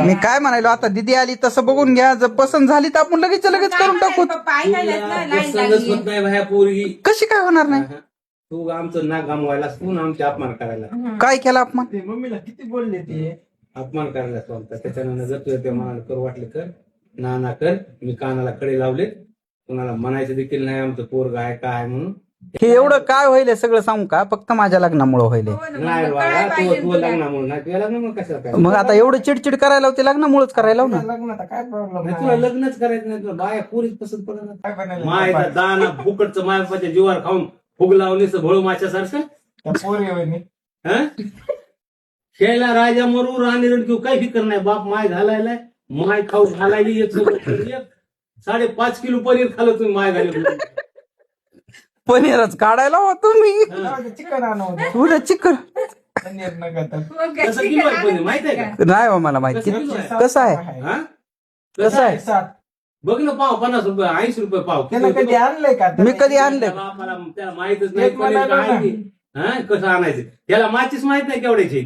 मी काय म्हणालो आता दिदी आली तसं बघून घ्या, जर पसंत झाली तर आपण लगेच करून टाकू. पसंतच होत नाही बाया पोरगी. कशी काय होणार नाही? तू आमचं नाक गमवायला तू आमचे अपमान करायला. काय केला अपमान? मम्मीला किती बोलले ते अपमान करायला सांगता. त्याच्यानं जर तुझ्या त्या मनाला कर वाटलं कर, ना कर. मी कानाला कडे लावले, कुणाला म्हणायचं देखील नाही आमचं पोरग आहे काय म्हणून. हे एवढं काय होईल हे सगळं सांगू का? फक्त माझ्या लग्नामुळे होईल. नाही बाळा, तू लग्नामुळे नाही, तुझ्या लग्नामुळे कशाला काय. मग आता एवढं चिडचिड करायला होते, लग्नामुळेच करायला लावू ना. लग्नाचा काय प्रॉब्लेम नाही, तुला लग्नच करायचं नाही, तुला बाया पोरीच पसंत पडत काय बनायला मायचा दाना फुकटचं मायबाच्या जीवावर खाऊन फुग लावलीस भोळ माच्यासारखं. पोरी वहिनी हं? खेळला राजा मरू राणी रणकिव काही फिकर नाही. बाप माय घालायलाय, माय खाऊ घालायली. 5.5 किलो पनीर खाल्लं तुम्ही माय घाली. पनीरच काढायला हो तुम्ही. चिकन आणून उद्या चिकन पनीर नका तर कसं किलो आहे पनीर माहित आहे का? नाही हो मला माहिती. कसं आहे? हा? कसं आहे? 60. बघ ना पाव 50 रुपये 80 रुपये पाव. त्याला कधी आणलंय का? मी कधी आणले? बापाला त्याला माहितच नाही एक मला पनीर काय आहे ते. हा, कसं आणायचं त्याला माचीच माहित नाही केवढ्याची.